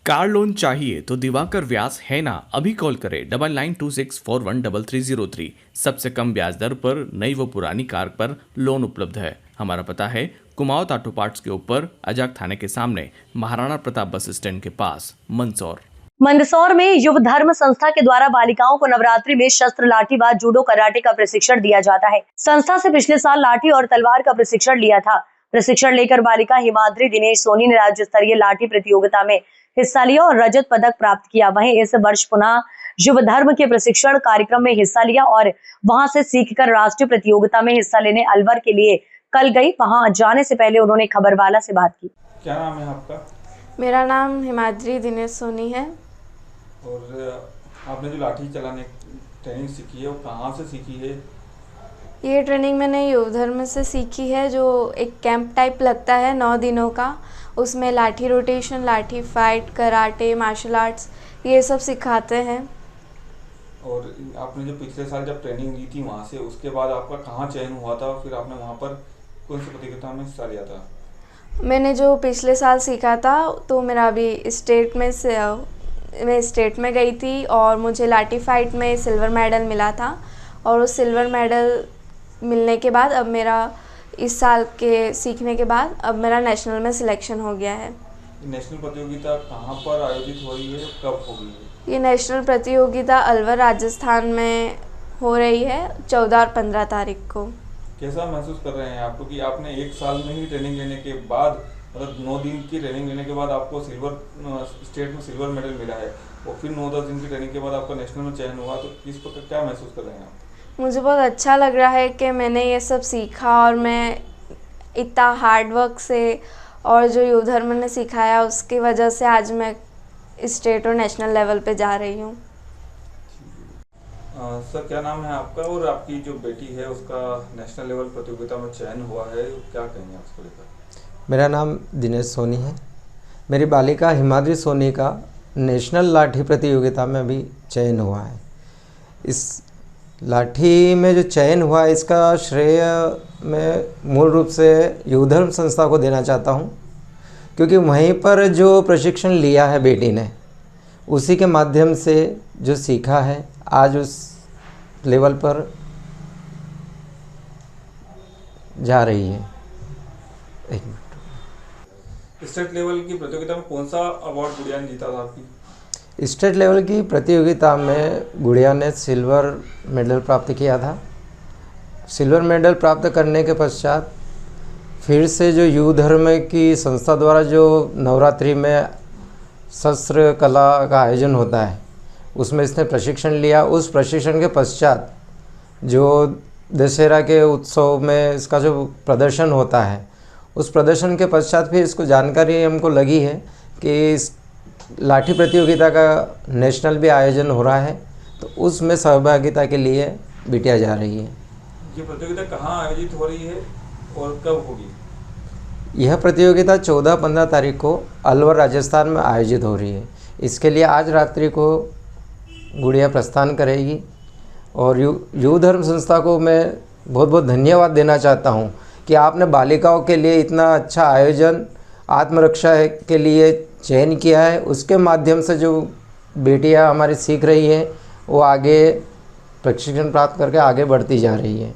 Car loan चाहिए तो दिवाकर व्यास है ना, अभी कॉल करें 9926413303। सबसे कम ब्याज दर पर नई व पुरानी कार पर लोन उपलब्ध है। हमारा पता है कुमाऊं ऑटो पार्ट्स के ऊपर, अजाक थाने के सामने, महाराणा प्रताप बस स्टैंड के पास, मंदसौर। मंदसौर में युव धर्म संस्था के द्वारा बालिकाओं को नवरात्रि में शस्त्र, लाठी व जूडो, कराटे का प्रशिक्षण दिया जाता है। संस्था से पिछले साल लाठी और तलवार का प्रशिक्षण लिया था। प्रशिक्षण लेकर बालिका हिमाद्री दिनेश सोनी ने राज्य स्तरीय लाठी प्रतियोगिता में हिस्सा लिया और रजत पदक प्राप्त किया। वहीं इस वर्ष पुनः युव धर्म के प्रशिक्षण कार्यक्रम में हिस्सा लिया और वहां से सीखकर राष्ट्रीय प्रतियोगिता में हिस्सा लेने अलवर के लिए कल गई। वहां जाने से पहले उन्होंने खबरवाला से बात की। क्या नाम है आपका? मेरा नाम हिमाद्री दिनेश सोनी है। और आपने जो लाठी चलाने ट्रेनिंग सीखी है वो कहाँ से सीखी है? ये ट्रेनिंग मैंने युव धर्म से सीखी है, जो एक कैंप टाइप लगता है 9 दिनों का। उसमें लाठी रोटेशन, लाठी फाइट, कराटे, मार्शल आर्ट्स ये सब सिखाते हैं। और आपने जो पिछले साल जब ट्रेनिंग ली थी वहाँ से, उसके बाद आपका कहाँ चयन हुआ था और फिर आपने वहाँ पर कौन सी प्रतियोगिता में हिस्सा लिया था? मैंने जो पिछले साल सीखा था तो मेरा अभी मैं स्टेट में गई थी और मुझे लाठी फाइट में सिल्वर मेडल मिला था। और उस सिल्वर मेडल मिलने के बाद अब मेरा इस साल के सीखने के बाद अब मेरा नेशनल में सिलेक्शन हो गया है। नेशनल प्रतियोगिता कहाँ पर आयोजित हो रही है, कब होगी? ये नेशनल प्रतियोगिता अलवर राजस्थान में हो रही है 14 और 15 तारीख को। कैसा महसूस कर रहे हैं आप? क्योंकि आपने एक साल में ही ट्रेनिंग लेने के बाद, मतलब 9 दिन की ट्रेनिंग लेने के बाद आपको स्टेट में सिल्वर मेडल मिला है और फिर 9-10 दिन की ट्रेनिंग के बाद आपका नेशनल में चयन हुआ, तो इस पर क्या महसूस कर रहे हैं आप? मुझे बहुत अच्छा लग रहा है कि मैंने ये सब सीखा और मैं इतना हार्ड वर्क से और जो युव धर्म ने सिखाया उसकी वजह से आज मैं स्टेट और नेशनल लेवल पे जा रही हूँ। सर, क्या नाम है आपका? और आपकी जो बेटी है उसका नेशनल लेवल प्रतियोगिता में चयन हुआ है, क्या कहेंगे आप उसको लेकर? मेरा नाम दिनेश सोनी है। मेरी बालिका हिमाद्री सोनी का नेशनल लाठी प्रतियोगिता में भी चयन हुआ है। इस लाठी में जो चयन हुआ है इसका श्रेय मैं मूल रूप से युव धर्म संस्था को देना चाहता हूँ, क्योंकि वहीं पर जो प्रशिक्षण लिया है बेटी ने, उसी के माध्यम से जो सीखा है आज उस लेवल पर जा रही है। एक मिनट। स्टेट लेवल की प्रतियोगिता में कौन सा अवार्ड गुड़िया ने जीता था आपकी? स्टेट लेवल की प्रतियोगिता में गुड़िया ने सिल्वर मेडल प्राप्त किया था। सिल्वर मेडल प्राप्त करने के पश्चात फिर से जो युव धर्म की संस्था द्वारा जो नवरात्रि में शस्त्र कला का आयोजन होता है उसमें इसने प्रशिक्षण लिया। उस प्रशिक्षण के पश्चात जो दशहरा के उत्सव में इसका जो प्रदर्शन होता है, उस प्रदर्शन के पश्चात फिर इसको जानकारी हमको लगी है कि इस लाठी प्रतियोगिता का नेशनल भी आयोजन हो रहा है, तो उसमें सहभागिता के लिए बिटिया जा रही है। ये प्रतियोगिता कहाँ आयोजित हो रही है और कब होगी? यह प्रतियोगिता 14-15 तारीख को अलवर राजस्थान में आयोजित हो रही है। इसके लिए आज रात्रि को गुड़िया प्रस्थान करेगी और युव धर्म संस्था को मैं बहुत बहुत धन्यवाद देना चाहता हूँ कि आपने बालिकाओं के लिए इतना अच्छा आयोजन आत्मरक्षा के लिए चयन किया है। उसके माध्यम से जो बेटियां हमारी सीख रही हैं वो आगे प्रशिक्षण प्राप्त करके आगे बढ़ती जा रही है।